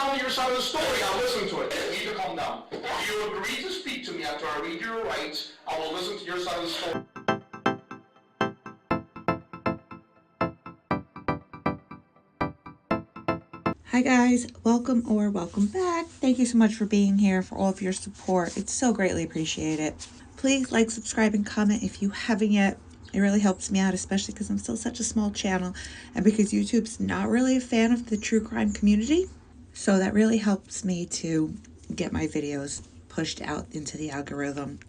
tell me your side of the story. I'll listen to it. You need to calm down. You agree to speak to me after I read your rights. I will listen to your side of the story. Hi guys, welcome or welcome back. Thank you so much for being here, for all of your support. It's so greatly appreciated. Please like, subscribe, and comment if you haven't yet. It really helps me out, especially because I'm still such a small channel and because YouTube's not really a fan of the true crime community. So that really helps me to get my videos pushed out into the algorithm.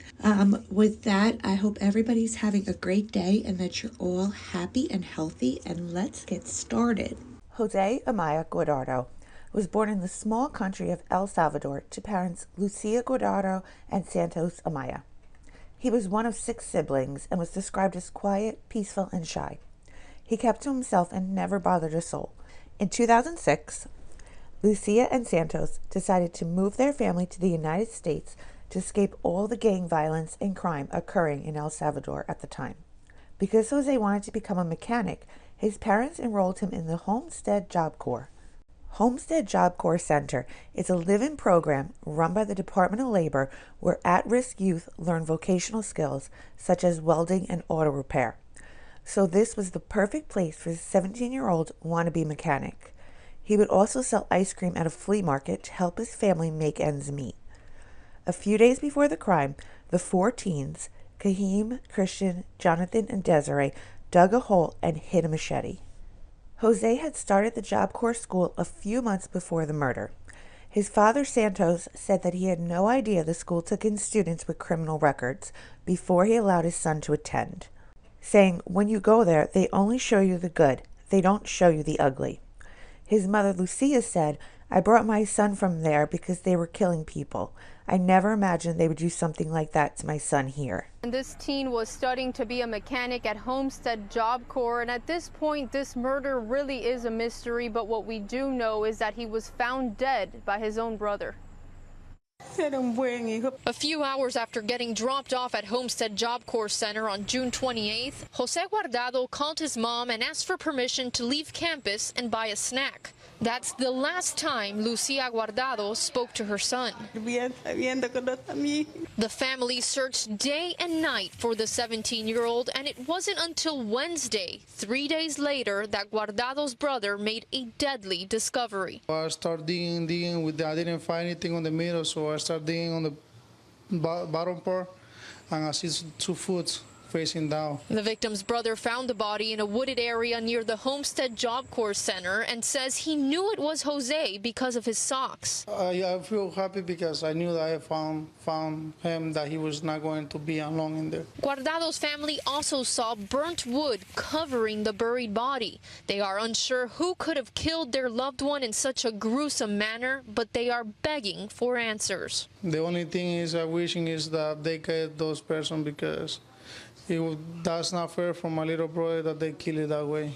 With that, I hope everybody's having a great day and that you're all happy and healthy, and let's get started. Jose Amaya Guardado was born in the small country of El Salvador to parents Lucia Guardado and Santos Amaya. He was one of 6 siblings and was described as quiet, peaceful, and shy. He kept to himself and never bothered a soul. In 2006, Lucia and Santos decided to move their family to the United States to escape all the gang violence and crime occurring in El Salvador at the time. Because Jose wanted to become a mechanic, his parents enrolled him in the Homestead Job Corps. Homestead Job Corps Center is a live-in program run by the Department of Labor where at-risk youth learn vocational skills such as welding and auto repair. So this was the perfect place for the 17-year-old wannabe mechanic. He would also sell ice cream at a flea market to help his family make ends meet. A few days before the crime, the 4 teens, Kahim, Christian, Jonathan, and Desiree, dug a hole and hid a machete. Jose had started the Job Corps school a few months before the murder. His father, Santos, said that he had no idea the school took in students with criminal records before he allowed his son to attend, saying, "When you go there, they only show you the good. They don't show you the ugly." His mother, Lucia, said, "I brought my son from there because they were killing people. I never imagined they would do something like that to my son here." And this teen was studying to be a mechanic at Homestead Job Corps, and at this point, this murder really is a mystery, but what we do know is that he was found dead by his own brother. A few hours after getting dropped off at Homestead Job Corps Center on June 28th, Jose Guardado called his mom and asked for permission to leave campus and buy a snack. That's the last time Lucia Guardado spoke to her son. The family searched day and night for the 17-year-old, and it wasn't until Wednesday, 3 days later, that Guardado's brother made a deadly discovery. I started digging. I didn't find anything on the middle, so I started digging on the bottom part, and I see 2 foot facing down. The victim's brother found the body in a wooded area near the Homestead Job Corps Center and says he knew it was Jose because of his socks. I feel happy because I knew that I found him, that he was not going to be alone in there. Guardado's family also saw burnt wood covering the buried body. They are unsure who could have killed their loved one in such a gruesome manner, but they are begging for answers. The only thing is I'm wishing is that they get those persons, because that's not fair for my little brother that they kill it that way.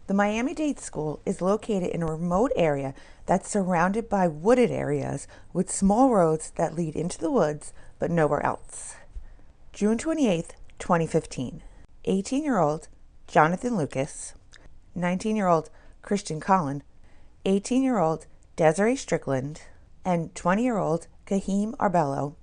The Miami-Dade school is located in a remote area that's surrounded by wooded areas with small roads that lead into the woods, but nowhere else. June 28th, 2015. 18-year-old Jonathan Lucas, 19-year-old Christian Collin, 18-year-old Desiree Strickland, and 20-year-old Kahim Arbello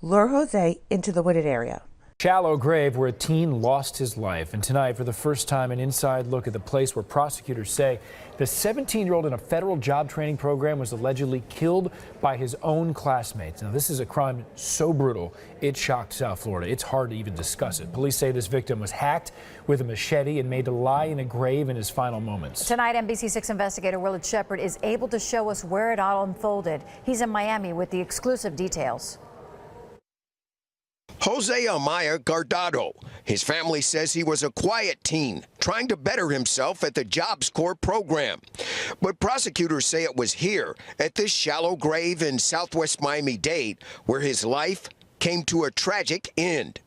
lure Jose into the wooded area. Shallow grave where a teen lost his life. And tonight, for the first time, an inside look at the place where prosecutors say the 17-year-old in a federal job training program was allegedly killed by his own classmates. Now, this is a crime so brutal, it shocked South Florida. It's hard to even discuss it. Police say this victim was hacked with a machete and made to lie in a grave in his final moments. Tonight, NBC6 investigator Willard Shepard is able to show us where it all unfolded. He's in Miami with the exclusive details. Jose Amaya Guardado. His family says he was a quiet teen trying to better himself at the Jobs Corps program. But prosecutors say it was here at this shallow grave in southwest Miami-Dade where his life came to a tragic end.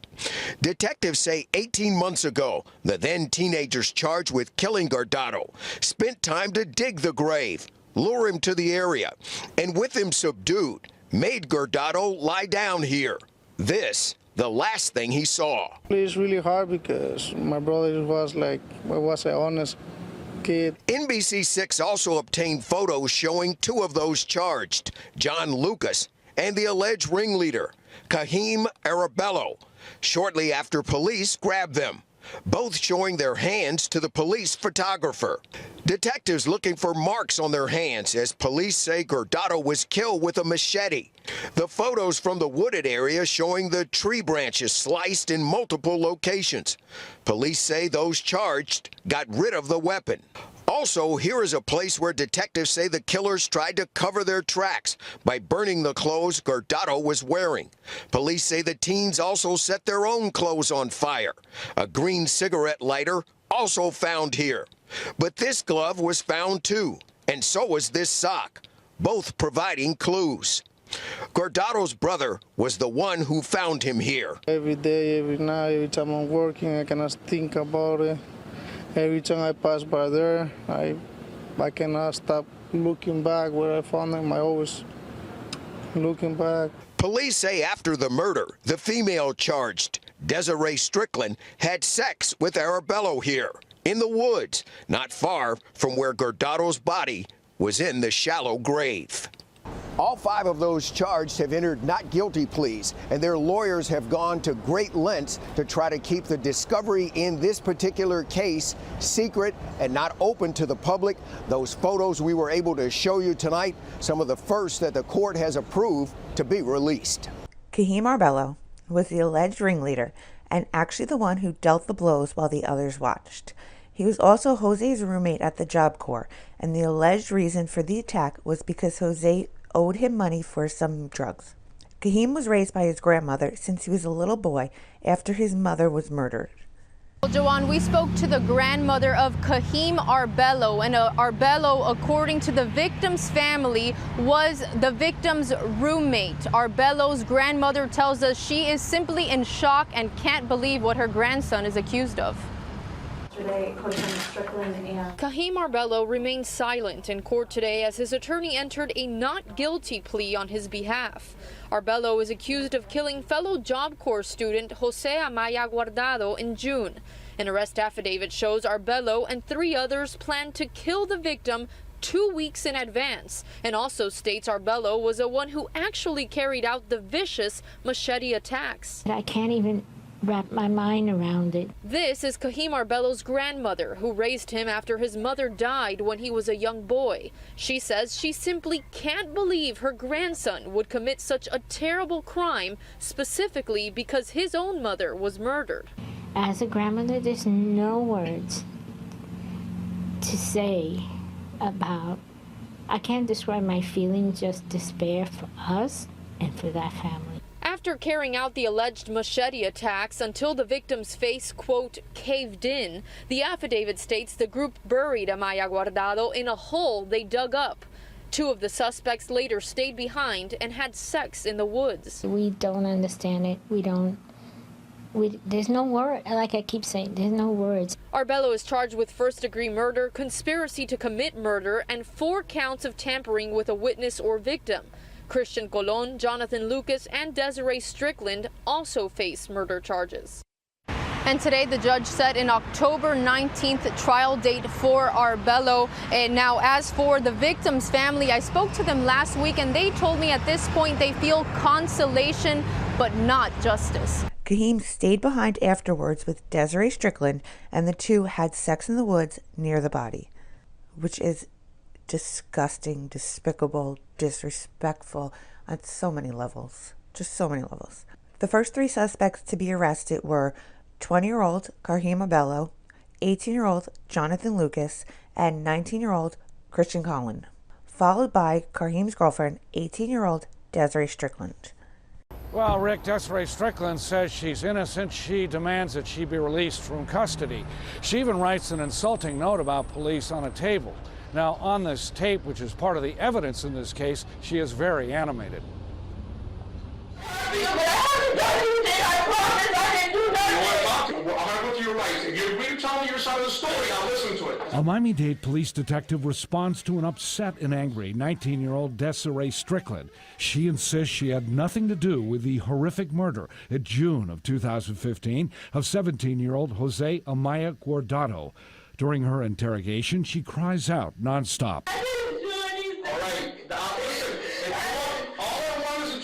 Detectives say 18 months ago, the then teenagers charged with killing Guardado spent time to dig the grave, lure him to the area, and with him subdued, made Guardado lie down here. This, the last thing he saw. It's really hard because my brother was like, was an honest kid. NBC6 also obtained photos showing two of those charged, John Lucas and the alleged ringleader, Kahim Arabello, shortly after police grabbed them, both showing their hands to the police photographer. Detectives looking for marks on their hands as police say Guardado was killed with a machete. The photos from the wooded area showing the tree branches sliced in multiple locations. Police say those charged got rid of the weapon. Also, here is a place where detectives say the killers tried to cover their tracks by burning the clothes Guardado was wearing. Police say the teens also set their own clothes on fire. A green cigarette lighter also found here. But this glove was found too, and so was this sock, both providing clues. Guardado's brother was the one who found him here. Every day, every night, every time I'm working, I cannot think about it. Every time I pass by there, I cannot stop looking back where I found him. I always looking back. Police say after the murder, the female charged, Desiree Strickland, had sex with Arabello here in the woods, not far from where Guardado's body was in the shallow grave. All five of those charged have entered not guilty pleas, and their lawyers have gone to great lengths to try to keep the discovery in this particular case secret and not open to the public. Those photos we were able to show you tonight, some of the first that the court has approved to be released. Kahim Arabello was the alleged ringleader and actually the one who dealt the blows while the others watched. He was also Jose's roommate at the Job Corps, and the alleged reason for the attack was because Jose owed him money for some drugs. Kahim was raised by his grandmother since he was a little boy after his mother was murdered. Well, Joanne, we spoke to the grandmother of Kahim Arabello, and Arabello, according to the victim's family, was the victim's roommate. Arbello's grandmother tells us she is simply in shock and can't believe what her grandson is accused of. Kahim Arabello remained silent in court today as his attorney entered a not guilty plea on his behalf. Arabello is accused of killing fellow Job Corps student Amaya Guardado in June. An arrest affidavit shows Arabello and 3 others planned to kill the victim 2 weeks in advance, and also states Arabello was the one who actually carried out the vicious machete attacks. I can't even wrap my mind around it. This is Kahim Arabello's grandmother, who raised him after his mother died when he was a young boy. She says she simply can't believe her grandson would commit such a terrible crime, specifically because his own mother was murdered. As a grandmother, there's no words to say about, I can't describe my feelings, just despair for us and for that family. After carrying out the alleged machete attacks until the victim's face, quote, caved in, the affidavit states the group buried Amaya Guardado in a hole they dug up. 2 of the suspects later stayed behind and had sex in the woods. We don't understand it. There's no word, like I keep saying, there's no words. Arabello is charged with first-degree murder, conspiracy to commit murder, and 4 counts of tampering with a witness or victim. Christian Colon, Jonathan Lucas, and Desiree Strickland also face murder charges. And today the judge set an October 19th trial date for Arabello. And now, as for the victim's family, I spoke to them last week and they told me at this point they feel consolation but not justice. Kahim stayed behind afterwards with Desiree Strickland, and the 2 had sex in the woods near the body, which is disgusting, despicable, disrespectful on so many levels. Just so many levels. The first 3 suspects to be arrested were 20-year-old Kahim Arabello, 18-year-old Jonathan Lucas, and 19-year-old Christian Colon, followed by Kahim's girlfriend, 18-year-old Desiree Strickland. Well, Rick, Desiree Strickland says she's innocent. She demands that she be released from custody. She even writes an insulting note about police on a table. Now, on this tape, which is part of the evidence in this case, she is very animated. A Miami-Dade police detective responds to an upset and angry 19-year-old Desiree Strickland. She insists she had nothing to do with the horrific murder in June of 2015 of 17-year-old Amaya Guardado. During her interrogation, she cries out nonstop. All right, listen, all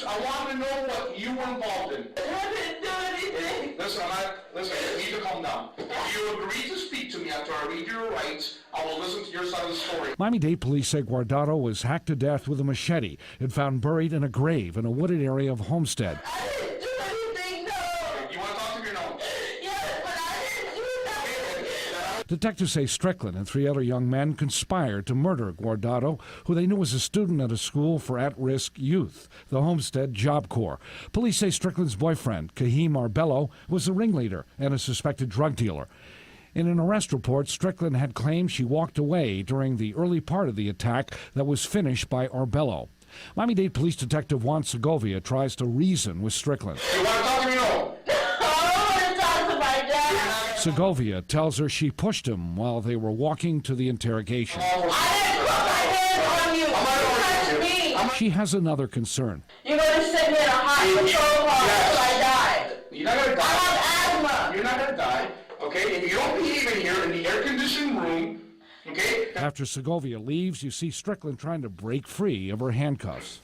I want to know what you were involved in. I didn't do anything. Listen, you need to calm down. If you agree to speak to me after I read your rights, I will listen to your side of the story. Miami-Dade police say Guardado was hacked to death with a machete and found buried in a grave in a wooded area of Homestead. I didn't do anything, no. You want to talk to me or no? Yes, but I didn't do nothing. Detectives say Strickland and 3 other young men conspired to murder Guardado, who they knew was a student at a school for at-risk youth, the Homestead Job Corps. Police say Strickland's boyfriend, Kahim Arbello, was the ringleader and a suspected drug dealer. In an arrest report, Strickland had claimed she walked away during the early part of the attack that was finished by Arbello. Miami-Dade Police Detective Juan Segovia tries to reason with Strickland. You want to talk to me or no? I want to talk to my dad. Segovia tells her she pushed him while they were walking to the interrogation. I didn't put my hands on you. You touched me. She has another concern. You're going to sit me in a hot patrol car until I die. You're not going to die. I have asthma. You're not going to die, okay? If you don't behave in here in the air-conditioned room, okay? After Segovia leaves, you see Strickland trying to break free of her handcuffs.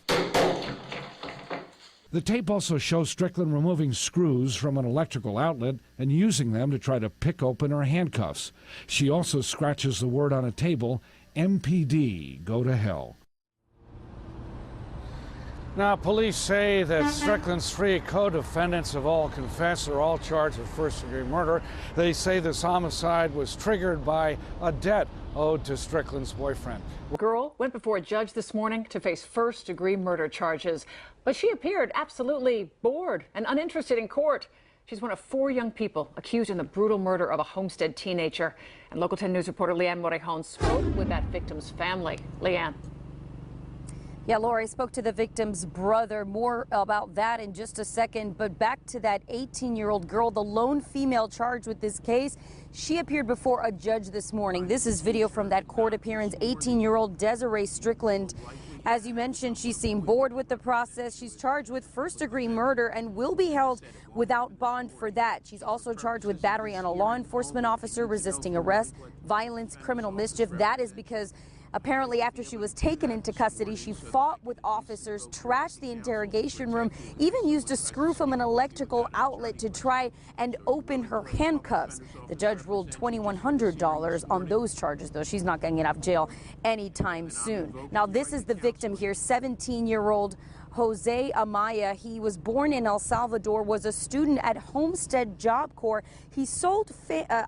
The tape also shows Strickland removing screws from an electrical outlet and using them to try to pick open her handcuffs. She also scratches the word on a table, MPD, go to hell. Now, police say that Strickland's 3 co-defendants have all confessed. They're all charged with first-degree murder. They say this homicide was triggered by a debt owed to Strickland's boyfriend. The girl went before a judge this morning to face first-degree murder charges, but she appeared absolutely bored and uninterested in court. She's one of 4 young people accused in the brutal murder of a Homestead teenager. And Local 10 News reporter Leanne Morejon spoke with that victim's family. Leanne. Yeah, Laura, I spoke to the victim's brother. More about that in just a second. But back to that 18-year-old girl, the lone female charged with this case. She appeared before a judge this morning. This is video from that court appearance. 18-year-old Desiree Strickland. As you mentioned, she seemed bored with the process. She's charged with first-degree murder and will be held without bond for that. She's also charged with battery on a law enforcement officer, resisting arrest, violence, criminal mischief. That is because apparently after she was taken into custody, she fought with officers, trashed the interrogation room, even used a screw from an electrical outlet to try and open her handcuffs. The judge ruled $2,100 on those charges, though. She's not getting out of jail anytime soon. Now, this is the victim here, 17-year-old Jose Amaya. He was born in El Salvador, was a student at Homestead Job Corps. He sold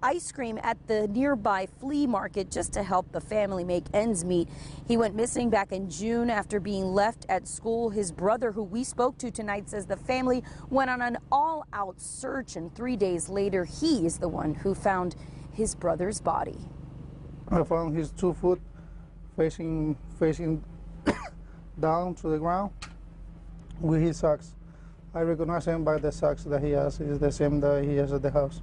ice cream at the nearby flea market just to help the family make ends meet. He went missing back in June after being left at school. His brother, who we spoke to tonight, says the family went on an all-out search, and 3 days later, he is the one who found his brother's body. I found his 2 foot facing down to the ground with his socks. I recognize him by the socks that he has. It's the same that he has at the house.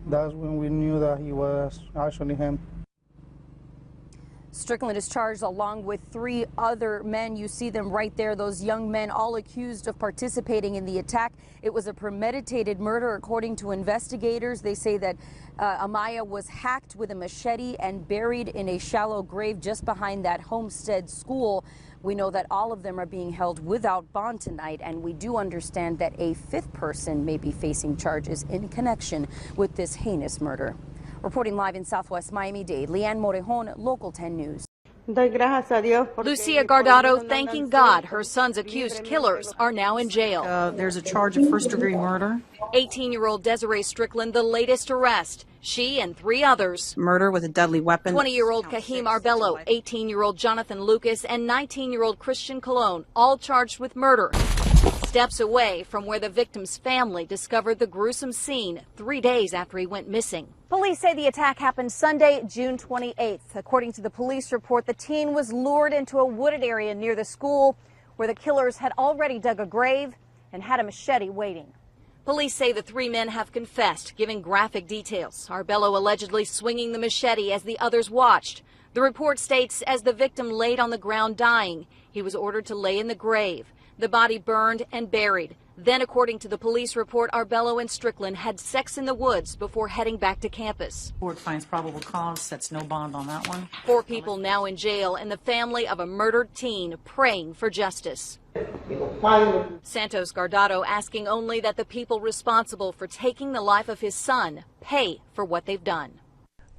That's when we knew that he was actually him. Strickland is charged along with 3 other men. You see them right there, those young men, all accused of participating in the attack. It was a premeditated murder, according to investigators. They say that Amaya was hacked with a machete and buried in a shallow grave just behind that Homestead school. We know that all of them are being held without bond tonight, and we do understand that a 5th person may be facing charges in connection with this heinous murder. Reporting live in Southwest Miami-Dade, Leanne Morejon, Local 10 News. Lucia Guardado thanking God her son's accused killers are now in jail. There's a charge of first-degree murder. 18-year-old Desiree Strickland, the latest arrest. She and 3 others. Murder with a deadly weapon. 20-year-old Kahim Arbello, 18-year-old Jonathan Lucas, and 19-year-old Christian Colon, all charged with murder. Steps away from where the victim's family discovered the gruesome scene 3 days after he went missing. Police say the attack happened Sunday, June 28th. According to the police report, the teen was lured into a wooded area near the school where the killers had already dug a grave and had a machete waiting. Police say the 3 men have confessed, giving graphic details. Arbello allegedly swinging the machete as the others watched. The report states as the victim laid on the ground dying, he was ordered to lay in the grave. The body burned and buried. Then, according to the police report, Arbello and Strickland had sex in the woods before heading back to campus. Board finds probable cause, sets no bond on that one. 4 people now in jail and the family of a murdered teen praying for justice. Santos Guardado asking only that the people responsible for taking the life of his son pay for what they've done.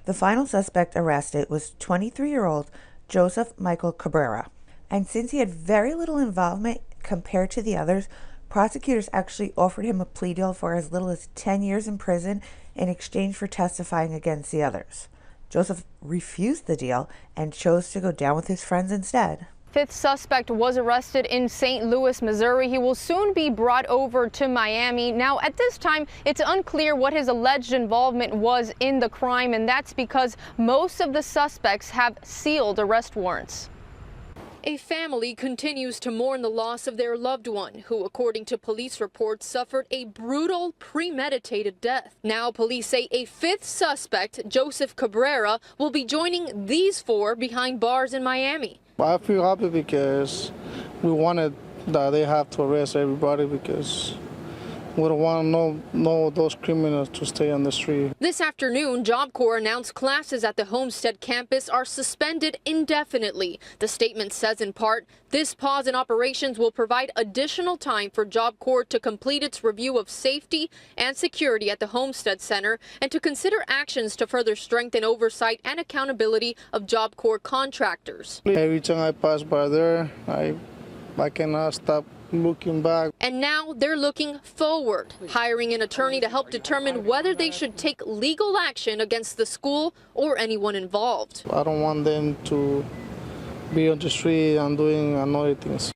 The final suspect arrested was 23-year-old Joseph Michael Cabrera. And since he had very little involvement compared to the others, prosecutors actually offered him a plea deal for as little as 10 years in prison in exchange for testifying against the others. Joseph refused the deal and chose to go down with his friends instead. 5th suspect was arrested in St. Louis, Missouri. He will soon be brought over to Miami. Now, at this time, it's unclear what his alleged involvement was in the crime, and that's because most of the suspects have sealed arrest warrants. A family continues to mourn the loss of their loved one, who, according to police reports, suffered a brutal, premeditated death. Now, police say a 5th suspect, Joseph Cabrera, will be joining these 4 behind bars in Miami. I feel happy because we wanted that they have to arrest everybody because we don't want no those criminals to stay on the street. This afternoon, Job Corps announced classes at the Homestead campus are suspended indefinitely. The statement says in part, this pause in operations will provide additional time for Job Corps to complete its review of safety and security at the Homestead Center and to consider actions to further strengthen oversight and accountability of Job Corps contractors. Every time I pass by there, I cannot stop looking back. And now they're looking forward, hiring an attorney to help determine whether they should take legal action against the school or anyone involved. I don't want them to be on the street and doing annoying things.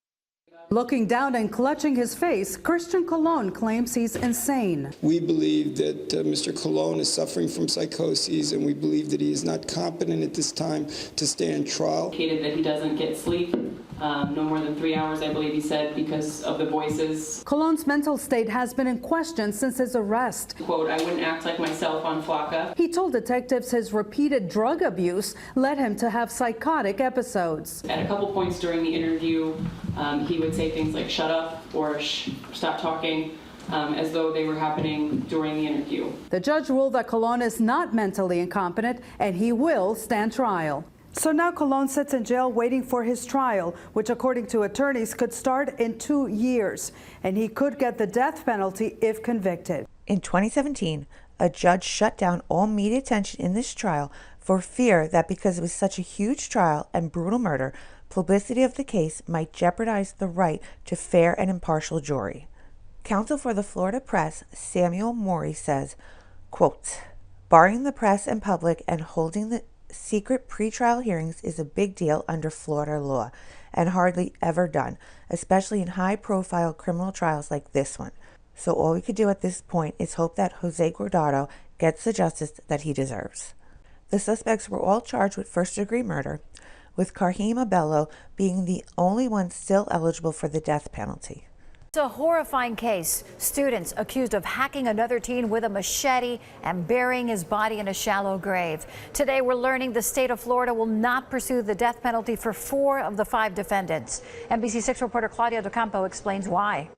Looking down and clutching his face, Christian Colon claims he's insane. We believe that Mr. Colon is suffering from psychosis, and we believe that he is not competent at this time to stand trial. Indicated that he doesn't get sleep, no more than 3 hours, I believe he said, because of the voices. Colon's mental state has been in question since his arrest. Quote, I wouldn't act like myself on Flocka. He told detectives his repeated drug abuse led him to have psychotic episodes. At a couple points during the interview, he would say things like shut up or stop talking, as though they were happening during the interview. The judge ruled that Colon is not mentally incompetent and he will stand trial. So now Colon sits in jail waiting for his trial, which according to attorneys could start in 2 years, and he could get the death penalty if convicted. In 2017, a judge shut down all media attention in this trial for fear that because it was such a huge trial and brutal murder, publicity of the case might jeopardize the right to fair and impartial jury. Counsel for the Florida press, Samuel Morey, says, quote, barring the press and public and holding the secret pretrial hearings is a big deal under Florida law and hardly ever done, especially in high-profile criminal trials like this one. So all we could do at this point is hope that Jose Guardado gets the justice that he deserves. The suspects were all charged with first-degree murder, with Karheem Abello being the only one still eligible for the death penalty. It's a horrifying case. Students accused of hacking another teen with a machete and burying his body in a shallow grave. Today, we're learning the state of Florida will not pursue the death penalty for 4 of the 5 defendants. NBC 6 reporter Claudia DeCampo explains why.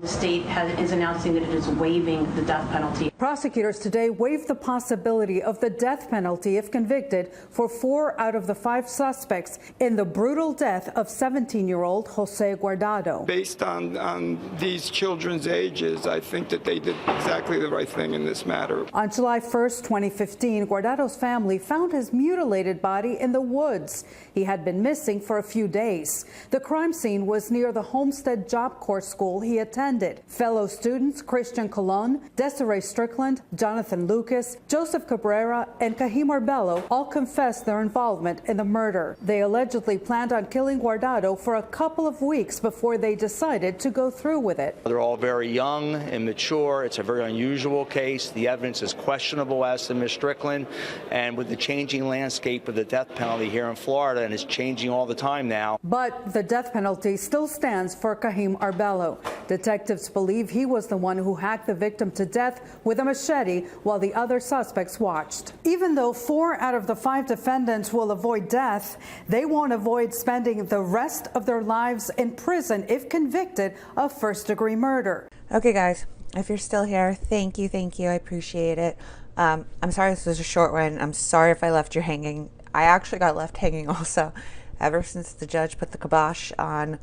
The state is announcing that it is waiving the death penalty. Prosecutors today waived the possibility of the death penalty if convicted for 4 out of the 5 suspects in the brutal death of 17-year-old Jose Guardado. Based on these children's ages, I think that they did exactly the right thing in this matter. On July 1st, 2015, Guardado's family found his mutilated body in the woods. He had been missing for a few days. The crime scene was near the Homestead Job Corps school he attended. Fellow students Christian Colon, Desiree Strickland, Jonathan Lucas, Joseph Cabrera, and Karheem Arbello all confessed their involvement in the murder. They allegedly planned on killing Guardado for a couple of weeks before they decided to go through with it. They're all very young and mature. It's a very unusual case. The evidence is questionable as to Ms. Strickland, and with the changing landscape of the death penalty here in Florida, and it's changing all the time now. But the death penalty still stands for Karheem Arbello. Detectives believe he was the one who hacked the victim to death with a machete while the other suspects watched. Even though 4 out of the 5 defendants will avoid death, they won't avoid spending the rest of their lives in prison if convicted of first-degree murder. Okay, guys, if you're still here, thank you. I appreciate it. I'm sorry this was a short one. I'm sorry if I left you hanging. I actually got left hanging also ever since the judge put the kibosh on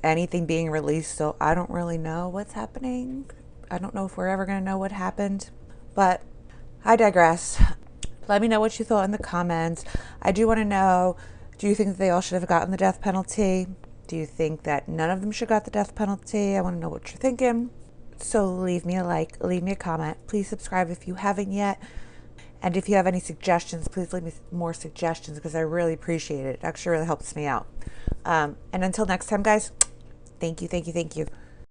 anything being released, so I don't really know what's happening. I don't know if we're ever going to know what happened, but I digress. Let me know what you thought in the comments. I do want to know, do you think that they all should have gotten the death penalty? Do you think that none of them should have got the death penalty? I want to know what you're thinking. So leave me a like, leave me a comment. Please subscribe if you haven't yet. And if you have any suggestions, please leave me more suggestions because I really appreciate it. It actually really helps me out. And until next time, guys, thank you.